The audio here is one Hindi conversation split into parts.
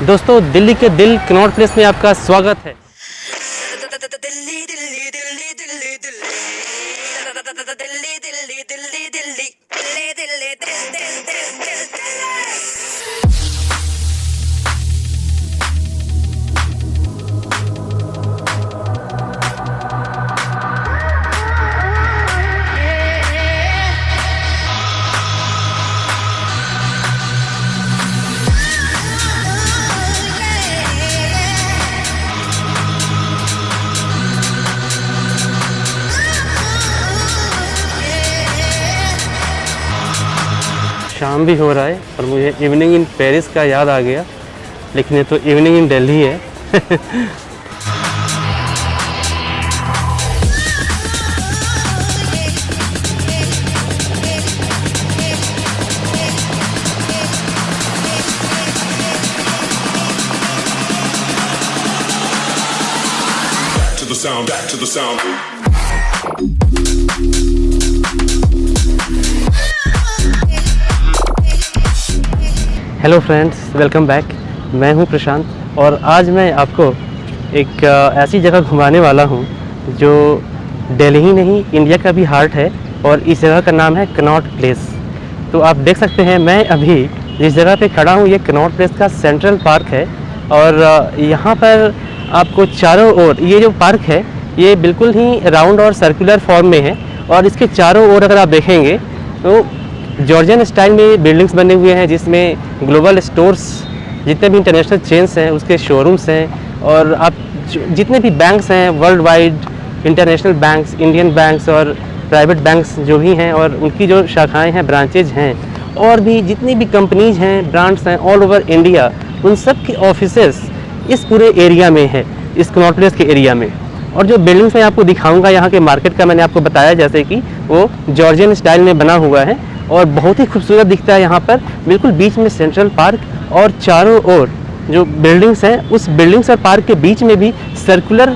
दोस्तों, दिल्ली के दिल कनॉट प्लेस में आपका स्वागत है। शाम भी हो रहा है और मुझे इवनिंग इन पेरिस का याद आ गया, लेकिन ये तो इवनिंग इन दिल्ली है। Back to the sound. Hello friends, welcome back. मैं हूं प्रशांत और आज मैं आपको एक ऐसी जगह घुमाने वाला हूं जो दिल्ली ही नहीं, इंडिया का भी हार्ट है और इस जगह का नाम है कनॉट प्लेस। तो आप देख सकते हैं मैं अभी जिस जगह पे खड़ा हूं ये कनॉट प्लेस का सेंट्रल पार्क है और यहाँ पर आपको चारों ओर ये जो पार्क है ये बिल्कुल ही राउंड और सर्कुलर फॉर्म में है और इसके चारों ओर अगर आप देखेंगे तो जॉर्जियन स्टाइल में बिल्डिंग्स बने हुए हैं, जिसमें ग्लोबल स्टोर्स जितने भी इंटरनेशनल चेन्स हैं उसके शोरूम्स हैं और आप जितने भी बैंक्स हैं world wide, international banks, Indian banks और प्राइवेट बैंक्स जो भी हैं और उनकी जो शाखाएं हैं, ब्रांचेज हैं और भी जितनी भी कंपनीज हैं, ब्रांड्स हैं ऑल ओवर इंडिया, उन सब के ऑफिसेस इस पूरे एरिया में है, इस कनॉट प्लेस के एरिया में। और जो बिल्डिंग्स मैं आपको दिखाऊंगा यहाँ के मार्केट का, मैंने आपको बताया जैसे कि वो जॉर्जियन स्टाइल में बना हुआ है और बहुत ही खूबसूरत दिखता है। यहाँ पर बिल्कुल बीच में सेंट्रल पार्क और चारों ओर जो बिल्डिंग्स हैं उस बिल्डिंग्स और पार्क के बीच में भी सर्कुलर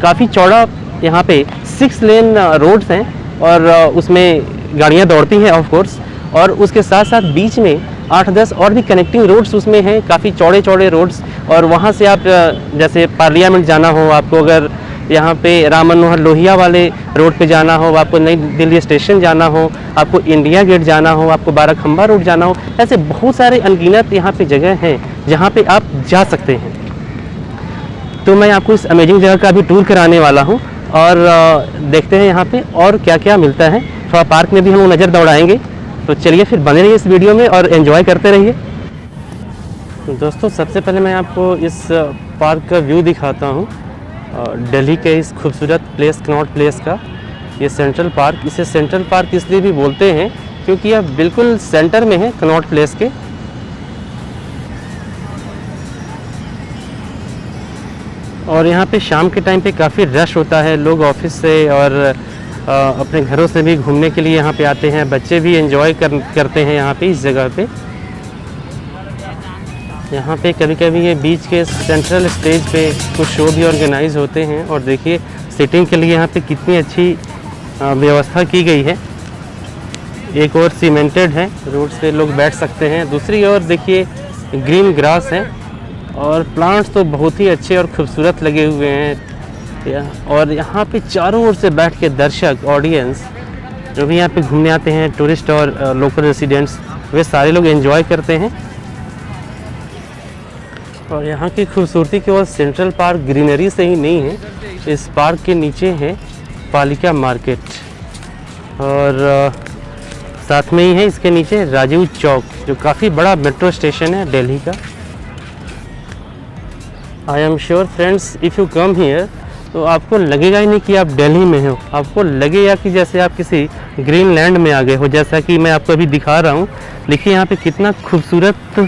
काफ़ी चौड़ा यहाँ पे 6 लेन रोड्स हैं और उसमें गाड़ियाँ दौड़ती हैं ऑफ कोर्स, और उसके साथ साथ बीच में 8-10 और भी कनेक्टिंग रोड्स उसमें हैं, काफ़ी चौड़े चौड़े रोड्स। और वहाँ से आप जैसे पार्लियामेंट जाना हो, आपको अगर यहाँ पे राम मनोहर लोहिया वाले रोड पे जाना हो, आपको नई दिल्ली स्टेशन जाना हो, आपको इंडिया गेट जाना हो, आपको बाराखंबा रोड जाना हो, ऐसे बहुत सारे अनगिनत यहाँ पे जगह हैं जहाँ पे आप जा सकते हैं। तो मैं आपको इस अमेजिंग जगह का भी टूर कराने वाला हूँ और देखते हैं यहाँ पे और क्या क्या मिलता है। थोड़ा पार्क में भी हम नज़र दौड़ाएंगे, तो चलिए फिर बने रहिए इस वीडियो में और एंजॉय करते रहिए। दोस्तों, सबसे पहले मैं आपको इस पार्क का व्यू दिखाता हूँ, दिल्ली के इस खूबसूरत प्लेस कनॉट प्लेस का। ये सेंट्रल पार्क, इसे सेंट्रल पार्क इसलिए भी बोलते हैं क्योंकि यह बिल्कुल सेंटर में है कनॉट प्लेस के। और यहाँ पे शाम के टाइम पे काफ़ी रश होता है, लोग ऑफिस से और अपने घरों से भी घूमने के लिए यहाँ पे आते हैं, बच्चे भी एंजॉय करते हैं यहाँ पे इस जगह पे। यहाँ पे कभी कभी ये बीच के सेंट्रल स्टेज पे कुछ शो भी ऑर्गेनाइज होते हैं और देखिए सिटिंग के लिए यहाँ पे कितनी अच्छी व्यवस्था की गई है। एक और सीमेंटेड है, रोड्स पे लोग बैठ सकते हैं, दूसरी ओर देखिए ग्रीन ग्रास है और प्लांट्स तो बहुत ही अच्छे और खूबसूरत लगे हुए हैं। और यहाँ पे चारों ओर से बैठ के दर्शक, ऑडियंस जो भी यहाँ पे घूमने आते हैं, टूरिस्ट और लोकल रेसिडेंट्स, वे सारे लोग एंजॉय करते हैं। और यहाँ की खूबसूरती केवल सेंट्रल पार्क ग्रीनरी से ही नहीं है, इस पार्क के नीचे है पालिका मार्केट और साथ में ही है इसके नीचे राजीव चौक, जो काफ़ी बड़ा मेट्रो स्टेशन है दिल्ली का। I am sure friends, if you come here तो आपको लगेगा ही नहीं कि आप दिल्ली में हो, आपको लगेगा कि जैसे आप किसी ग्रीन लैंड में आ गए हो, जैसा कि मैं आपको अभी दिखा रहा हूँ। देखिए यहाँ पे कितना खूबसूरत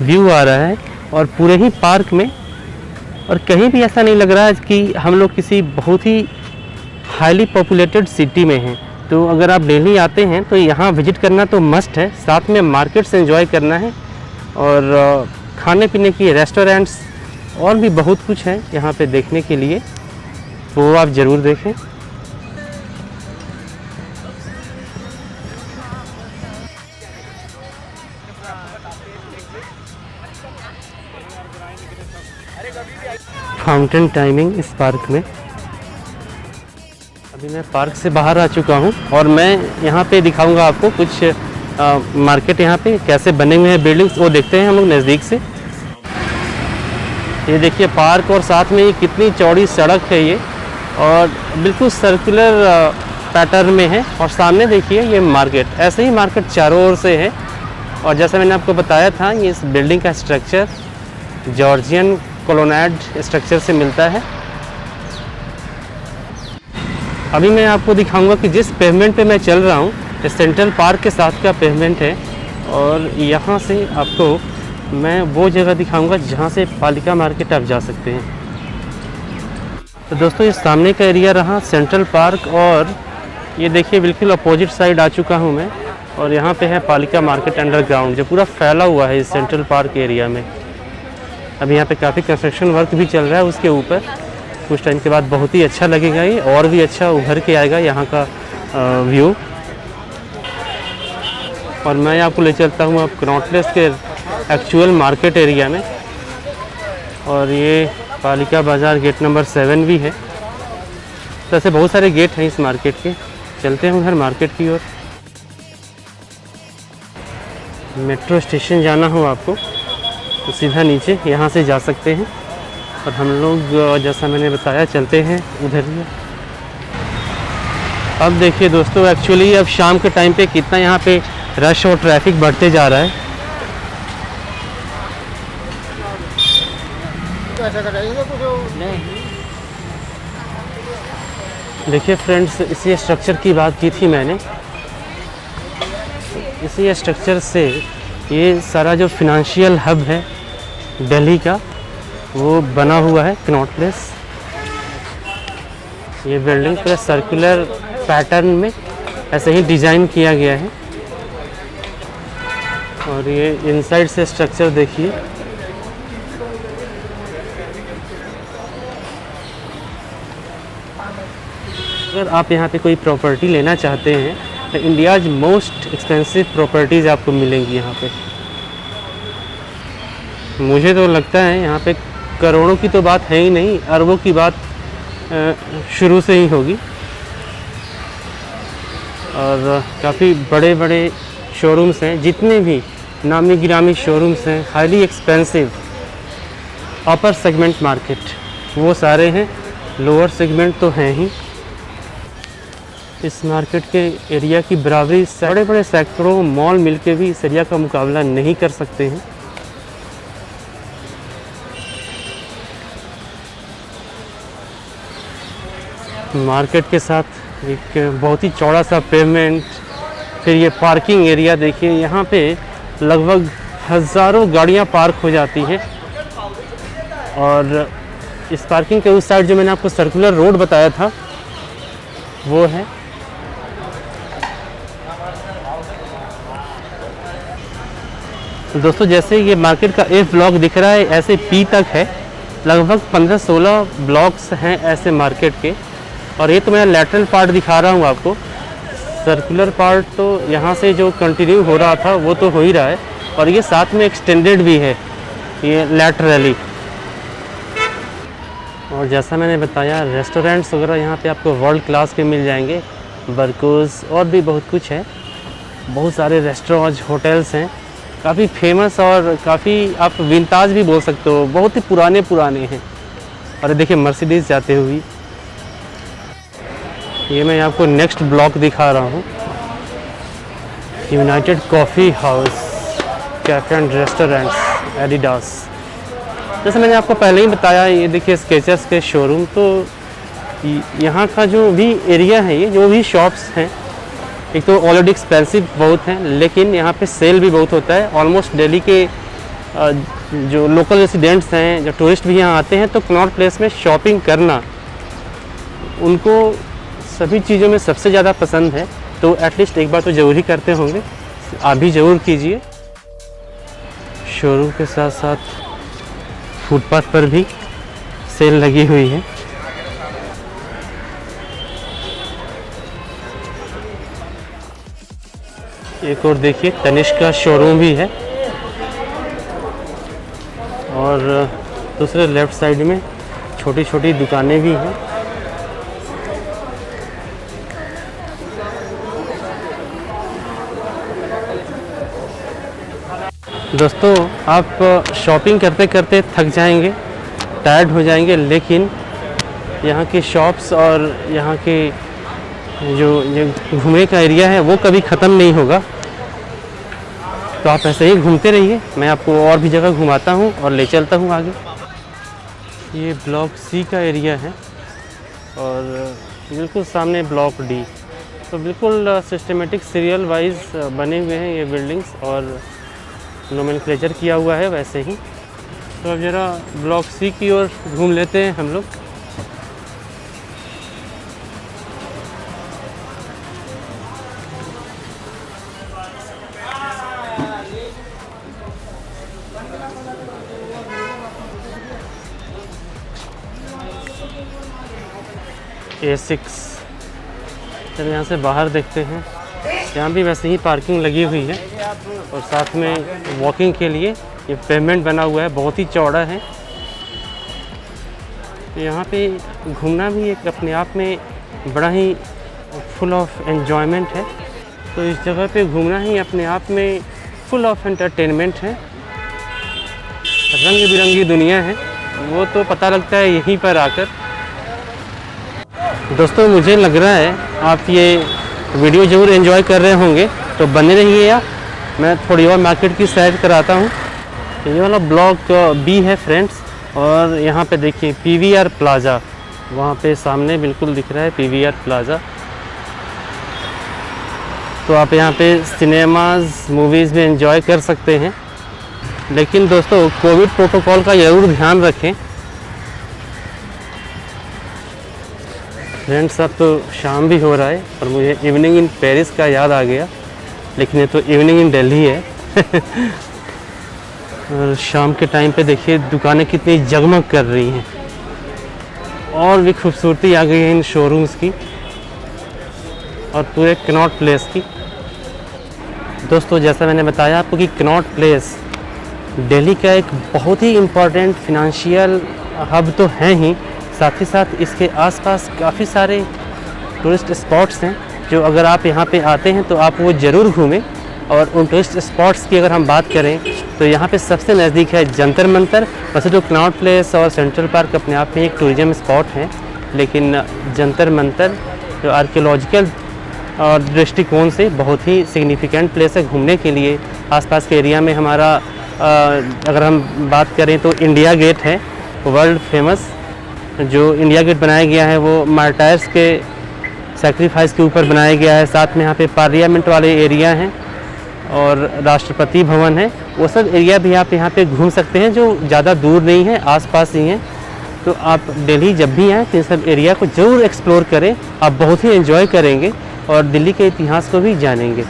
व्यू आ रहा है और पूरे ही पार्क में, और कहीं भी ऐसा नहीं लग रहा है कि हम लोग किसी बहुत ही हाईली पॉपुलेटेड सिटी में हैं। तो अगर आप दिल्ली आते हैं तो यहाँ विजिट करना तो मस्ट है, साथ में मार्केट्स एंजॉय करना है और खाने पीने की रेस्टोरेंट्स और भी बहुत कुछ है यहाँ पे देखने के लिए, वो आप ज़रूर देखें। फाउंटेन टाइमिंग इस पार्क में। अभी मैं पार्क से बाहर आ चुका हूँ और मैं यहाँ पे दिखाऊंगा आपको कुछ मार्केट यहाँ पे कैसे बने हुए हैं बिल्डिंग्स, वो देखते हैं हम लोग नज़दीक से। ये देखिए पार्क और साथ में ये कितनी चौड़ी सड़क है ये, और बिल्कुल सर्कुलर पैटर्न में है। और सामने देखिए ये मार्केट, ऐसे ही मार्केट चारों ओर से है। और जैसा मैंने आपको बताया था, ये इस बिल्डिंग का स्ट्रक्चर जॉर्जियन कॉलोनाइड स्ट्रक्चर से मिलता है। अभी मैं आपको दिखाऊंगा कि जिस पेवमेंट पे मैं चल रहा हूँ सेंट्रल पार्क के साथ का पेवमेंट है, और यहाँ से आपको मैं वो जगह दिखाऊंगा जहाँ से पालिका मार्केट आप जा सकते हैं। तो दोस्तों ये सामने का एरिया रहा सेंट्रल पार्क, और ये देखिए बिल्कुल अपोजिट साइड आ चुका हूँ मैं, और यहाँ पे है पालिका मार्केट अंडरग्राउंड जो पूरा फैला हुआ है इस सेंट्रल पार्क एरिया में। अभी यहाँ पे काफ़ी कंस्ट्रक्शन वर्क भी चल रहा है उसके ऊपर। कुछ टाइम के बाद बहुत ही अच्छा लगेगा ये, और भी अच्छा उभर के आएगा यहाँ का व्यू। और मैं आपको ले चलता हूँ अब कनॉट प्लेस के एक्चुअल मार्केट एरिया में, और ये पालिका बाज़ार गेट नंबर 7 भी है। तो ऐसे बहुत सारे गेट हैं इस मार्केट के। चलते हैं उधर मार्केट की ओर। मेट्रो स्टेशन जाना हो आपको तो सीधा नीचे यहाँ से जा सकते हैं, और हम लोग जैसा मैंने बताया चलते हैं उधर ही। अब देखिए दोस्तों, एक्चुअली अब शाम के टाइम पे कितना यहाँ पे रश और ट्रैफिक बढ़ते जा रहा है। देखिए फ्रेंड्स, इसी स्ट्रक्चर की बात की थी मैंने। इसी स्ट्रक्चर से ये सारा जो फिनेंशियल हब है दिल्ली का वो बना हुआ है कनॉट प्लेस। ये बिल्डिंग पूरा सर्कुलर पैटर्न में ऐसे ही डिज़ाइन किया गया है, और ये इनसाइड से स्ट्रक्चर देखिए। अगर आप यहाँ पे कोई प्रॉपर्टी लेना चाहते हैं तो इंडियाज़ मोस्ट एक्सपेंसिव प्रॉपर्टीज़ आपको मिलेंगी यहाँ पे। मुझे तो लगता है यहाँ पे करोड़ों की तो बात है ही नहीं, अरबों की बात शुरू से ही होगी। और काफ़ी बड़े बड़े शोरूम्स हैं, जितने भी नामी गिरामी शोरूम्स हैं, highly expensive upper segment market वो सारे हैं, लोअर सेगमेंट तो हैं ही। इस मार्केट के एरिया की बराबरी बड़े बड़े सेक्टरों मॉल मिलके भी इस एरिया का मुकाबला नहीं कर सकते हैं। मार्केट के साथ एक बहुत ही चौड़ा सा पेवमेंट, फिर ये पार्किंग एरिया देखिए। यहाँ पे लगभग हज़ारों गाड़ियाँ पार्क हो जाती हैं, और इस पार्किंग के उस साइड जो मैंने आपको सर्कुलर रोड बताया था वो है। दोस्तों जैसे ये मार्केट का F ब्लॉक दिख रहा है, ऐसे P तक है, लगभग 15-16 ब्लॉक्स हैं ऐसे मार्केट के। और ये तो मैं लैटरल पार्ट दिखा रहा हूँ आपको, सर्कुलर पार्ट तो यहाँ से जो कंटिन्यू हो रहा था वो तो हो ही रहा है, और ये साथ में एक्सटेंडेड भी है ये लैटरली। और जैसा मैंने बताया रेस्टोरेंट्स वगैरह यहाँ पे आपको वर्ल्ड क्लास के मिल जाएंगे, बर्कोज और भी बहुत कुछ है। बहुत सारे रेस्टोरेंट्स होटल्स हैं, काफ़ी फेमस और काफ़ी आप विंताज भी बोल सकते हो, बहुत ही पुराने पुराने हैं। और देखिए मर्सिडीज़ जाते हुए। ये मैं आपको नेक्स्ट ब्लॉक दिखा रहा हूँ, United coffee house cafe and restaurants Adidas. जैसे मैंने आपको पहले ही बताया, ये देखिए स्केचर्स के शोरूम। तो यहाँ का जो भी एरिया है, ये जो भी शॉप्स हैं, एक तो ऑलरेडी एक्सपेंसिव बहुत हैं, लेकिन यहाँ पे सेल भी बहुत होता है। ऑलमोस्ट दिल्ली के जो लोकल रेसिडेंट्स हैं, जो टूरिस्ट भी यहाँ आते हैं, तो कनॉट प्लेस में शॉपिंग करना उनको सभी चीज़ों में सबसे ज़्यादा पसंद है। तो एटलीस्ट एक बार तो ज़रूर ही करते होंगे, आप भी ज़रूर कीजिए। शोरूम के साथ साथ फुटपाथ पर भी सेल लगी हुई है। एक और देखिए तनिष्क का शोरूम भी है, और दूसरे लेफ़्ट साइड में छोटी छोटी दुकानें भी हैं। दोस्तों, आप शॉपिंग करते करते थक जाएंगे, टायर्ड हो जाएंगे, लेकिन यहाँ की शॉप्स और यहाँ के जो ये घूमने का एरिया है वो कभी ख़त्म नहीं होगा। तो आप ऐसे ही घूमते रहिए, मैं आपको और भी जगह घुमाता हूँ और ले चलता हूँ आगे। ये ब्लॉक सी का एरिया है और बिल्कुल सामने ब्लॉक डी। तो बिल्कुल सिस्टमेटिक सीरियल वाइज बने हुए हैं ये बिल्डिंग्स और नोमेनक्लेचर किया हुआ है वैसे ही। तो अब ज़रा ब्लॉक सी की ओर घूम लेते हैं हम लोग। A6। चलो यहाँ से बाहर देखते हैं। यहाँ भी वैसे ही पार्किंग लगी हुई है और साथ में वॉकिंग के लिए ये पेवमेंट बना हुआ है, बहुत ही चौड़ा है। यहाँ पे घूमना भी एक अपने आप में बड़ा ही फुल ऑफ एन्जॉयमेंट है। तो इस जगह पे घूमना ही अपने आप में फुल ऑफ एंटरटेनमेंट है। रंग बिरंगी दुनिया है, वो तो पता लगता है यहीं पर आकर। दोस्तों, मुझे लग रहा है आप ये वीडियो ज़रूर एंजॉय कर रहे होंगे, तो बने रहिए। या मैं थोड़ी और मार्केट की सैर कराता हूँ। ये वाला ब्लॉक बी है फ्रेंड्स, और यहाँ पे देखिए PVR प्लाज़ा, वहाँ पे सामने बिल्कुल दिख रहा है PVR प्लाज़ा। तो आप यहाँ पे सिनेमाज़ मूवीज़ भी एंजॉय कर सकते हैं। लेकिन दोस्तों, कोविड प्रोटोकॉल का ज़रूर ध्यान रखें। फ्रेंड्स, अब तो शाम भी हो रहा है और मुझे इवनिंग इन पेरिस का याद आ गया, लेकिन ये तो इवनिंग इन दिल्ली है। और शाम के टाइम पे देखिए दुकानें कितनी जगमग कर रही हैं, और भी खूबसूरती आ गई है इन शोरूम्स की और पूरे कनॉट प्लेस की। दोस्तों, जैसा मैंने बताया आपको कि कनॉट प्लेस दिल्ली का एक बहुत ही इम्पोर्टेंट फिनंशियल हब तो है ही, साथ ही साथ इसके आसपास काफ़ी सारे टूरिस्ट स्पॉट्स हैं जो अगर आप यहाँ पे आते हैं तो आप वो ज़रूर घूमें। और उन टूरिस्ट स्पॉट्स की अगर हम बात करें तो यहाँ पे सबसे नज़दीक है जंतर मंतर। वैसे तो कनॉट प्लेस और सेंट्रल पार्क अपने आप में एक टूरिज़म स्पॉट है, लेकिन जंतर मंतर जो आर्कियोलॉजिकल और दृष्टिकोण से बहुत ही सिग्निफिकेंट प्लेस है घूमने के लिए। आसपास के एरिया में हमारा अगर हम बात करें तो इंडिया गेट है, वर्ल्ड फेमस। जो इंडिया गेट बनाया गया है वो मार्टायर्स के सेक्रीफाइस के ऊपर बनाया गया है। साथ में यहाँ पे पार्लियामेंट वाले एरिया हैं और राष्ट्रपति भवन है। वो सब एरिया भी आप यहाँ पे घूम सकते हैं जो ज़्यादा दूर नहीं है, आसपास ही हैं। तो आप दिल्ली जब भी आएँ तो इन सब एरिया को ज़रूर एक्सप्लोर करें, आप बहुत ही एंजॉय करेंगे और दिल्ली के इतिहास को भी जानेंगे।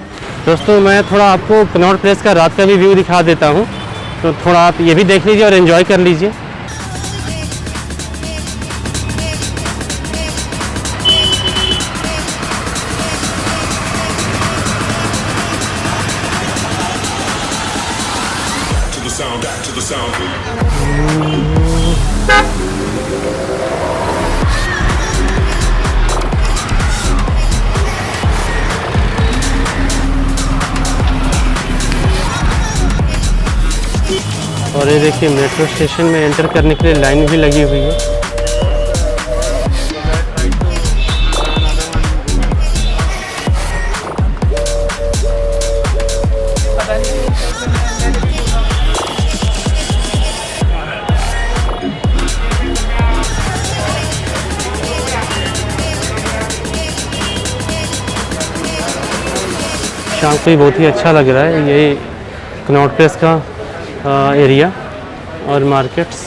दोस्तों, मैं थोड़ा आपको कनॉट प्लेस का रात का भी व्यू दिखा देता हूँ, तो थोड़ा आप ये भी देख लीजिए और एंजॉय कर लीजिए। और ये देखिए मेट्रो स्टेशन में एंटर करने के लिए लाइन भी लगी हुई है। शाम को ही बहुत ही अच्छा लग रहा है ये कनॉट प्लेस का एरिया और मार्केट्स।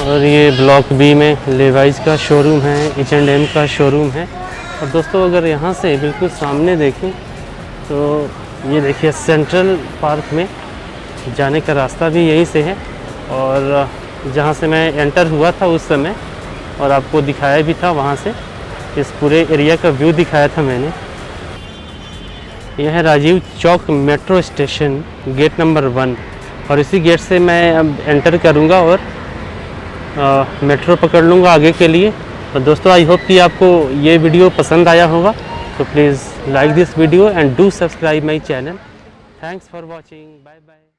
और ये ब्लॉक बी में लेवाइज का शोरूम है, H&M का शोरूम है। और दोस्तों, अगर यहाँ से बिल्कुल सामने देखें तो ये देखिए सेंट्रल पार्क में जाने का रास्ता भी यहीं से है। और जहाँ से मैं एंटर हुआ था उस समय, और आपको दिखाया भी था वहाँ से, इस पूरे एरिया का व्यू दिखाया था मैंने। यह है Rajiv Chowk metro station, gate number 1, और इसी गेट से मैं अब एंटर करूँगा और मेट्रो पकड़ लूँगा आगे के लिए। तो दोस्तों, आई होप कि आपको ये वीडियो पसंद आया होगा, तो please like this video and do subscribe my channel. Thanks for watching, bye bye.